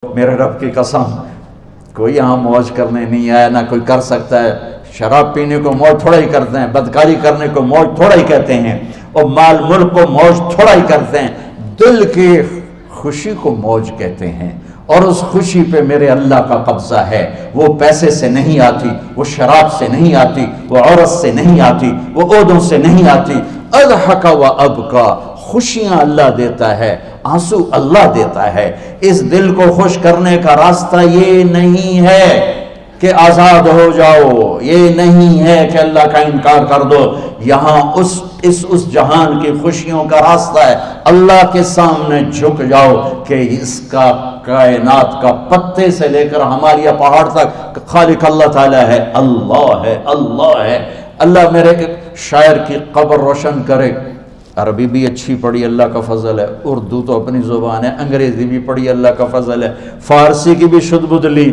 میرے رب کی قسم کوئی یہاں موج کرنے نہیں آیا، نہ کوئی کر سکتا ہے۔ شراب پینے کو موج تھوڑا ہی کرتے ہیں، بدکاری کرنے کو موج تھوڑا ہی کہتے ہیں، اور مال ملک کو موج تھوڑا ہی کرتے ہیں، دل کی خوشی کو موج کہتے ہیں۔ اور اس خوشی پہ میرے اللہ کا قبضہ ہے، وہ پیسے سے نہیں آتی، وہ شراب سے نہیں آتی، وہ عورت سے نہیں آتی، وہ عہدوں سے نہیں آتی۔ اضحک و ابکا، خوشیاں اللہ دیتا ہے، آنسو اللہ دیتا ہے۔ اس دل کو خوش کرنے کا راستہ یہ نہیں ہے کہ آزاد ہو جاؤ، یہ نہیں ہے کہ اللہ کا انکار کر دو۔ یہاں اس جہان کی خوشیوں کا راستہ ہے، اللہ کے سامنے جھک جاؤ کہ اس کا کائنات کا پتے سے لے کر ہمارے پہاڑ تک خالق اللہ تعالیٰ ہے، اللہ ہے، اللہ ہے۔ اللہ میرے شاعر کی قبر روشن کرے۔ عربی بھی اچھی پڑھی، اللہ کا فضل ہے، اردو تو اپنی زبان ہے، انگریزی بھی پڑھی، اللہ کا فضل ہے، فارسی کی بھی شد بد لی۔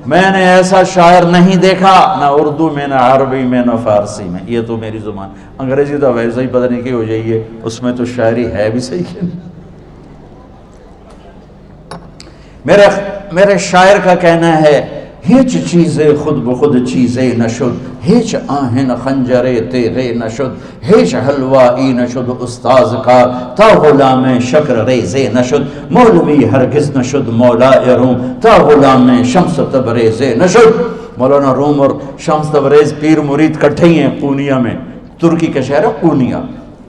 میں نے ایسا شاعر نہیں دیکھا، نہ اردو میں، نہ عربی میں، نہ فارسی میں، یہ تو میری زبان۔ انگریزی تو ویسے ہی پتہ نہیں کی ہو جائیے، اس میں تو شاعری ہے بھی صحیح ہے۔ میرے شاعر کا کہنا ہے، ہیچ چیزیں خود بخود چیزیں نشد، ہیچ آہن خنجرے تیغے نشد، ہیچ حلوائی نشد استاذ کا، تا غلام شکر ریزے نشد، مولوی ہرگز نشد مولا روم، تا غلام شمس تبریز نشد۔ مولانا روم اور شمس تبریز پیر مرید کٹھے ہی ہیں پونیا میں، ترکی کا شہر ہے پونیا،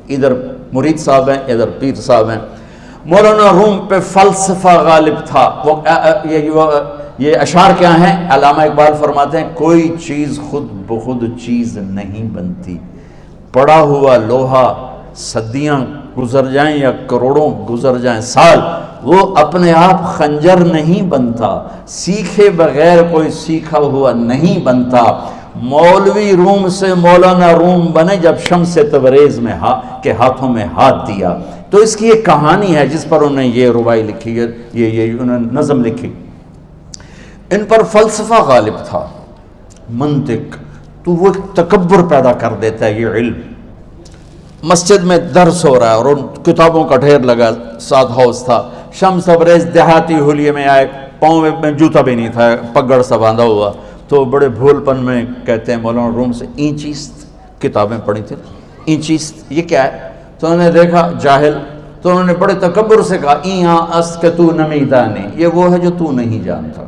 ادھر مرید صاحب ہیں، ادھر پیر صاحب ہیں۔ مولانا روم پہ فلسفہ غالب تھا۔ یہ اشعار کیا ہیں؟ علامہ اقبال فرماتے ہیں، کوئی چیز خود بخود چیز نہیں بنتی، پڑا ہوا لوہا صدیاں گزر جائیں یا کروڑوں گزر جائیں سال، وہ اپنے آپ خنجر نہیں بنتا، سیکھے بغیر کوئی سیکھا ہوا نہیں بنتا۔ مولوی روم سے مولانا روم بنے جب شمس تبریز میں کے ہاتھوں میں ہاتھ دیا۔ تو اس کی ایک کہانی ہے جس پر انہوں نے یہ ربائی لکھی ہے، یہ انہوں نے نظم لکھی۔ ان پر فلسفہ غالب تھا، منطق، تو وہ تکبر پیدا کر دیتا ہے یہ علم۔ مسجد میں درس ہو رہا ہے اور ان کتابوں کا ڈھیر لگا، ساتھ ہاؤس تھا۔ شمس تبریز دیہاتی حلیے میں آئے، پاؤں میں جوتا بھی نہیں تھا، پگڑ سا باندھا ہوا، تو بڑے بھول پن میں کہتے ہیں مولانا روم سے، اینچیست کتابیں پڑھی تھیں، اینچیست یہ کیا ہے؟ تو انہوں نے دیکھا جاہل، تو انہوں نے بڑے تکبر سے کہا، ایہاں اس کہ تو نمیدانی، یہ وہ ہے جو تو نہیں جانتا۔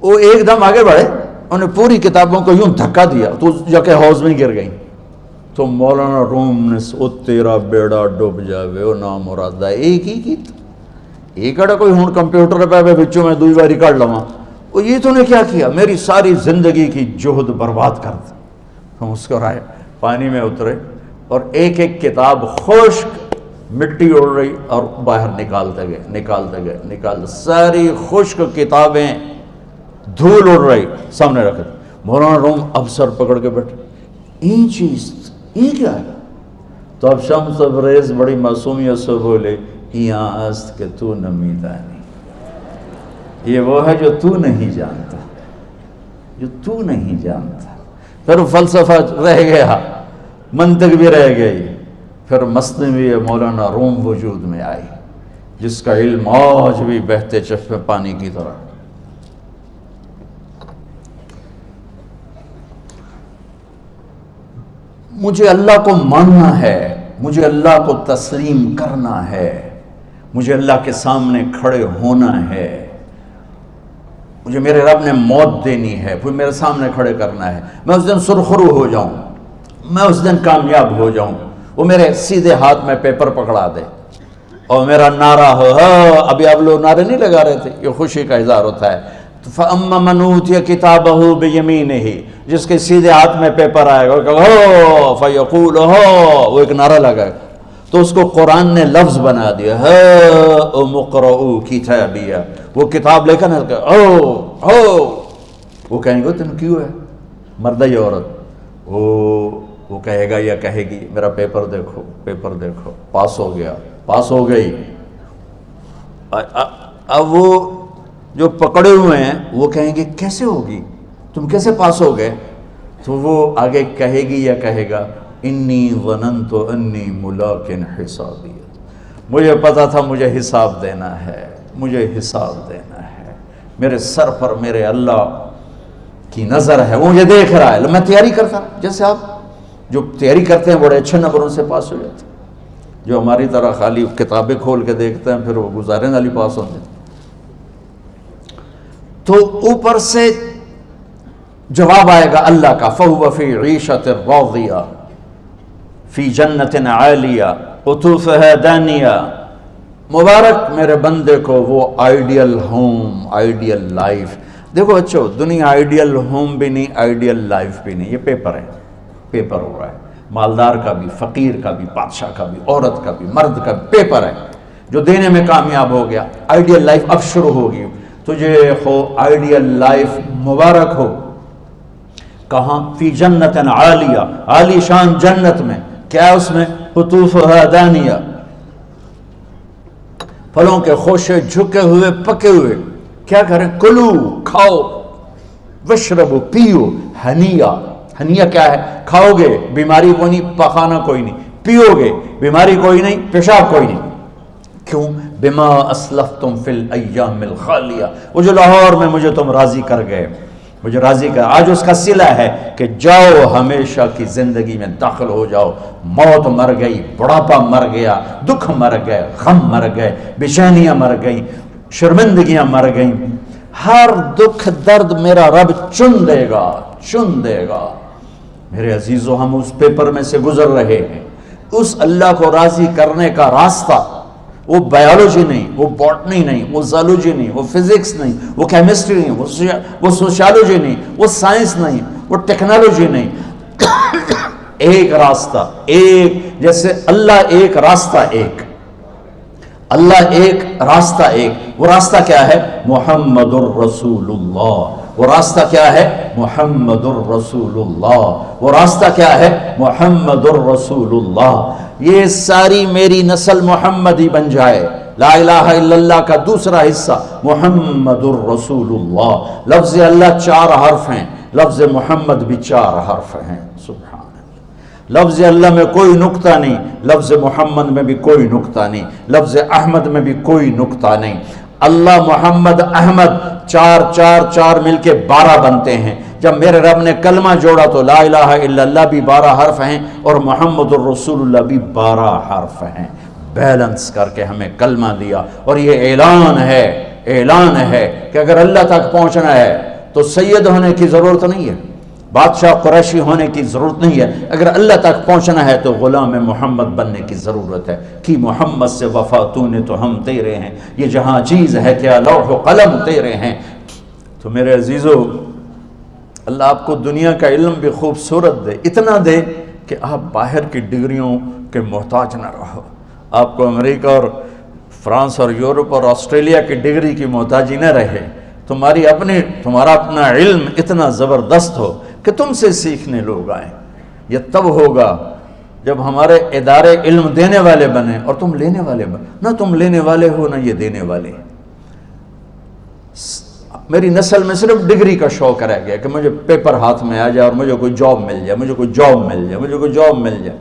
وہ ایک دم آگے بڑھے، انہوں نے پوری کتابوں کو یوں دھکا دیا تو جا کے حوض میں گر گئی۔ تو مولانا روم نے او تیرا بیڑا ڈوب جاوے او نام مرادہ، ایک ہی کی ایک اڑا کوئی ہون کمپیوٹر پہ بچوں میں دوئی باری کر لواں، وہ یہ تو نے کیا کیا، میری ساری زندگی کی جہد برباد کر دی۔ ہم مسکرائے، پانی میں اترے اور ایک ایک کتاب خشک مٹی اڑ رہی اور باہر نکالتے گئے، ساری خشک کتابیں دھول اڑ رہی سامنے رکھے۔ مولانا روم اب سر پکڑ کے بیٹھے، این چیز یہ کیا ہے؟ تو اب شمس تبریز بڑی معصومیت سے بولے، یہاں است کہ تو نمیدانی، یہ وہ ہے جو تو نہیں جانتا، جو تو نہیں جانتا۔ پھر فلسفہ رہ گیا، منطق بھی رہ گئی، پھر مثنوی مولانا روم وجود میں آئی، جس کا علم آج بھی بہتے چشمے پانی کی طرح۔ مجھے اللہ کو ماننا ہے، مجھے اللہ کو تسلیم کرنا ہے، مجھے اللہ کے سامنے کھڑے ہونا ہے، مجھے میرے رب نے موت دینی ہے، پھر میرے سامنے کھڑے کرنا ہے، میں اس دن سرخرو ہو جاؤں، میں اس دن کامیاب ہو جاؤں، وہ میرے سیدھے ہاتھ میں پیپر پکڑا دے اور میرا نعرہ ہو، ابھی آپ لوگ نعرے نہیں لگا رہے تھے، یہ خوشی کا اظہار ہوتا ہے۔ فَأَمَّا مَنْ أُوتِيَ كِتَابَهُ بِيَمِينِهِ، جس کے سیدھے ہاتھ میں پیپر آئے گا، فَيَقُولُ وہ ایک نعرہ لگائے گا، تو اس کو قرآن نے لفظ بنا دیا، هَاؤْمُ اقْرَءُوا كِتَابِيَهْ، وہ کتاب لے کر وہ کہیں گے تم کیوں ہے، مرد یا عورت، وہ کہے گا یا کہے گی، میرا پیپر دیکھو، پیپر دیکھو، پاس ہو گیا، پاس ہو گئی۔ اب وہ جو پکڑے ہوئے ہیں وہ کہیں گے کیسے ہوگی، تم کیسے پاس ہو گئے؟ تو وہ آگے کہے گی یا کہے گا، انی ظننت انی ملاق حسابی، مجھے پتا تھا مجھے حساب دینا ہے، مجھے حساب دینا ہے، میرے سر پر میرے اللہ کی نظر ہے، وہ مجھے دیکھ رہا ہے۔ میں تیاری کرتا ہوں، جیسے آپ جو تیاری کرتے ہیں بڑے اچھے نمبروں سے پاس ہو جاتے ہیں، جو ہماری طرح خالی کتابیں کھول کے دیکھتے ہیں پھر وہ گزارے والی پاس ہوتے ہیں۔ تو اوپر سے جواب آئے گا اللہ کا، فَهُوَ فِي عِيشَةٍ رَاضِيَةٍ فِي جَنَّةٍ عَالِيَةٍ قُطُوفُهَا دَانِيَةٌ۔ مبارک میرے بندے کو وہ آئیڈیل ہوم، آئیڈیل لائف۔ دیکھو بچو، دنیا آئیڈیل ہوم بھی نہیں، آئیڈیل لائف بھی نہیں، یہ پیپر ہے، پیپر ہو رہا ہے، مالدار کا بھی، فقیر کا بھی، بادشاہ کا بھی، عورت کا بھی، مرد کا بھی پیپر ہے۔ جو دینے میں کامیاب ہو گیا، آئیڈیل لائف اب شروع ہوگی۔ تجھے ہو آئیڈیل لائف مبارک ہو۔ کہاں؟ فی جنت عالیہ، عالی شان جنت میں، کیا اس میں؟ قطوفها دانیہ، پھلوں کے خوشے جھکے ہوئے پکے ہوئے۔ کیا کریں؟ کلو، کھاؤ، وشربو، پیو، ہنیا۔ ہنیا کیا ہے؟ کھاؤ گے بیماری کوئی نہیں، پخانا کوئی نہیں، پیو گے بیماری کوئی نہیں، پیشاب کوئی نہیں۔ کیوں؟ بما اسلفتم فی الایام الخالیہ، وہ جو لاہور میں مجھے تم راضی کر گئے، مجھے راضی کر، آج اس کا صلہ ہے کہ جاؤ ہمیشہ کی زندگی میں داخل ہو جاؤ۔ موت مر گئی، بڑھاپا مر گیا، دکھ مر گئے، غم مر گئے، بے چینیاں مر گئیں، شرمندگیاں مر گئیں۔ ہر دکھ درد میرا رب چن دے گا، چن دے گا۔ میرے عزیزو، ہم اس پیپر میں سے گزر رہے ہیں۔ اس اللہ کو راضی کرنے کا راستہ، وہ بایولوجی نہیں، وہ باٹنی نہیں، وہ زالوجی نہیں، وہ فزکس نہیں، وہ کیمسٹری نہیں، وہ سوشیالوجی نہیں، وہ سائنس نہیں، وہ ٹیکنالوجی نہیں۔ ایک راستہ، ایک، جیسے اللہ ایک، راستہ ایک، اللہ ایک، راستہ ایک۔ وہ راستہ کیا ہے؟ محمد الرسول اللہ۔ وہ راستہ کیا ہے؟ محمد الرسول اللہ۔ وہ راستہ کیا ہے؟ محمد الرسول اللہ۔ یہ ساری میری نسل محمدی بن جائے۔ لا الہ الا اللہ کا دوسرا حصہ محمد الرسول اللہ۔ لفظ اللہ 4 حرف ہیں، لفظ محمد بھی 4 حرف ہیں۔ سبحان اللہ۔ لفظ اللہ میں کوئی نقطہ نہیں، لفظ محمد میں بھی کوئی نقطہ نہیں، لفظ احمد میں بھی کوئی نقطہ نہیں۔ اللہ، محمد، احمد، 4 4 4 مل کے 12 بنتے ہیں۔ جب میرے رب نے کلمہ جوڑا تو لا الہ الا اللہ بھی 12 حرف ہیں اور محمد الرسول اللہ بھی 12 حرف ہیں۔ بیلنس کر کے ہمیں کلمہ دیا، اور یہ اعلان ہے، اعلان ہے کہ اگر اللہ تک پہنچنا ہے تو سید ہونے کی ضرورت نہیں ہے، بادشاہ قریشی ہونے کی ضرورت نہیں ہے۔ اگر اللہ تک پہنچنا ہے تو غلام محمد بننے کی ضرورت ہے۔ کہ محمد سے وفا تو نے تو ہم تیرے ہیں، یہ جہاں چیز ہے کیا لوح و قلم تیرے ہیں۔ تو میرے عزیزو، اللہ آپ کو دنیا کا علم بھی خوبصورت دے، اتنا دے کہ آپ باہر کی ڈگریوں کے محتاج نہ رہو، آپ کو امریکہ اور فرانس اور یورپ اور آسٹریلیا کی ڈگری کی محتاجی نہ رہے، تمہارا اپنا علم اتنا زبردست ہو کہ تم سے سیکھنے لوگ آئیں۔ یہ تب ہوگا جب ہمارے ادارے علم دینے والے بنے اور تم لینے والے بنے، نہ تم لینے والے ہو نہ یہ دینے والے۔ میری نسل میں صرف ڈگری کا شوق رہ گیا کہ مجھے پیپر ہاتھ میں آ جائے اور مجھے کوئی جاب مل جائے، مجھے کوئی جاب مل جائے، مجھے کوئی جاب مل جائے۔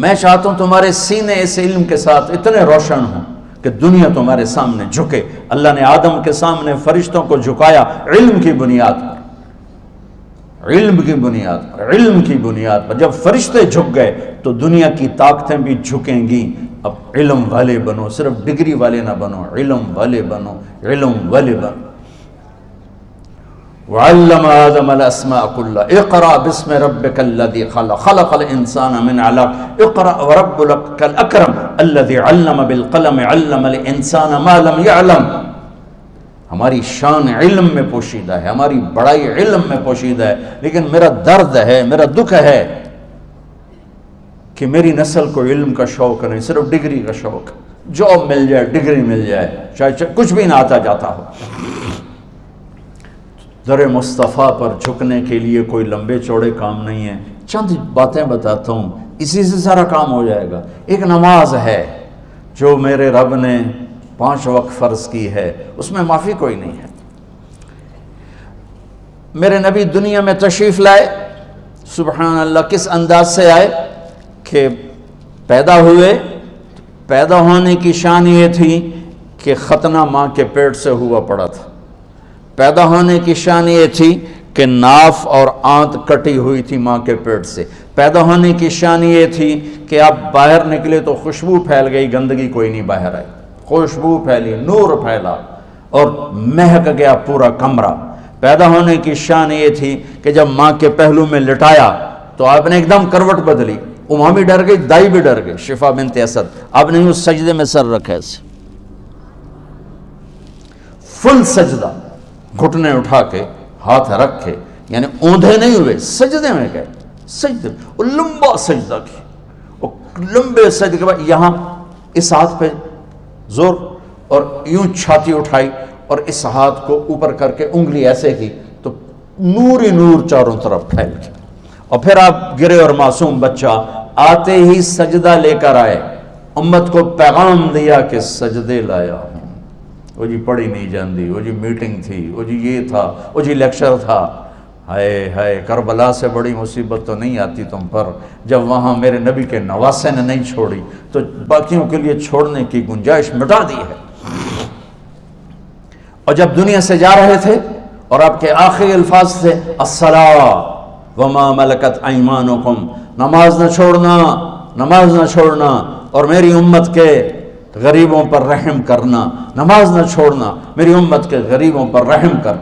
میں چاہتا ہوں تمہارے سینے اس علم کے ساتھ اتنے روشن ہوں کہ دنیا تمہارے سامنے جھکے۔ اللہ نے آدم کے سامنے فرشتوں کو جھکایا علم کی بنیاد پر، علم کی بنیاد پر، علم کی بنیاد پر۔ جب فرشتے جھک گئے تو دنیا کی طاقتیں بھی جھکیں گی۔ اب علم والے بنو، صرف ڈگری والے نہ بنو، علم والے بنو، علم والے بنو۔ وعلم آدم الاسماء كلها اقرأ باسم ربك الذي خلق خلق الانسان من علق اقرأ وربك الاكرم الذي علم بالقلم علم الانسان ما لم يعلم۔ ہماری شان علم میں پوشیدہ ہے، ہماری بڑائی علم میں پوشیدہ ہے، لیکن میرا درد ہے، میرا دکھ ہے کہ میری نسل کو علم کا شوق نہیں، صرف ڈگری کا شوق۔ جاب مل جائے، ڈگری مل جائے، چاہے کچھ بھی نہ آتا جاتا ہو۔ در مصطفیٰ پر جھکنے کے لیے کوئی لمبے چوڑے کام نہیں ہیں، چند باتیں بتاتا ہوں، اسی سے سارا کام ہو جائے گا۔ ایک نماز ہے جو میرے رب نے 5 وقت فرض کی ہے، اس میں معافی کوئی نہیں ہے۔ میرے نبی دنیا میں تشریف لائے، سبحان اللہ، کس انداز سے آئے کہ پیدا ہوئے، پیدا ہونے کی شان یہ تھی کہ ختنہ ماں کے پیٹ سے ہوا پڑا تھا. پیدا ہونے کی شان یہ تھی کہ ناف اور آنت کٹی ہوئی تھی ماں کے پیٹ سے. پیدا ہونے کی شان یہ تھی کہ آپ باہر نکلے تو خوشبو پھیل گئی, گندگی کوئی نہیں باہر آئی, خوشبو پھیلی, نور پھیلا اور مہک گیا پورا کمرہ. پیدا ہونے کی شان یہ تھی کہ جب ماں کے پہلو میں لٹایا تو آپ نے ایک دم کروٹ بدلی. ماں بھی ڈر گئی, دائی بھی ڈر گئی, شفا بنت اسد. آپ نے اس سجدے میں سر رکھا ایسے فل سجدہ, گھٹنے اٹھا کے ہاتھ رکھ کے, یعنی اوندھے نہیں ہوئے, سجدے میں گئے. سجدے اور لمبا سجدہ کی, اور لمبے سجدے کے بعد یہاں اس ہاتھ پہ زور اور یوں چھاتی اٹھائی اور اس ہاتھ کو اوپر کر کے انگلی ایسے کی تو نور ہی نور چاروں طرف پھیل گیا. اور پھر آپ گرے اور معصوم بچہ آتے ہی سجدہ لے کر آئے, امت کو پیغام دیا کہ سجدے لایا ہوں. وہ جی پڑھی نہیں جاندی, وہ جی میٹنگ تھی, وہ جی یہ تھا, وہ جی لیکچر تھا. ہائے ہائے, کربلا سے بڑی مصیبت تو نہیں آتی تم پر جب وہاں میرے نبی کے نواسے نے نہیں چھوڑی تو باقیوں کے لیے چھوڑنے کی گنجائش مٹا دی ہے. اور جب دنیا سے جا رہے تھے اور آپ کے آخری الفاظ تھے الصلاۃ وما ملکت ایمانکم, نماز نہ چھوڑنا, نماز نہ چھوڑنا, اور میری امت کے غریبوں پر رحم کرنا, نماز نہ چھوڑنا, میری امت کے غریبوں پر رحم کر.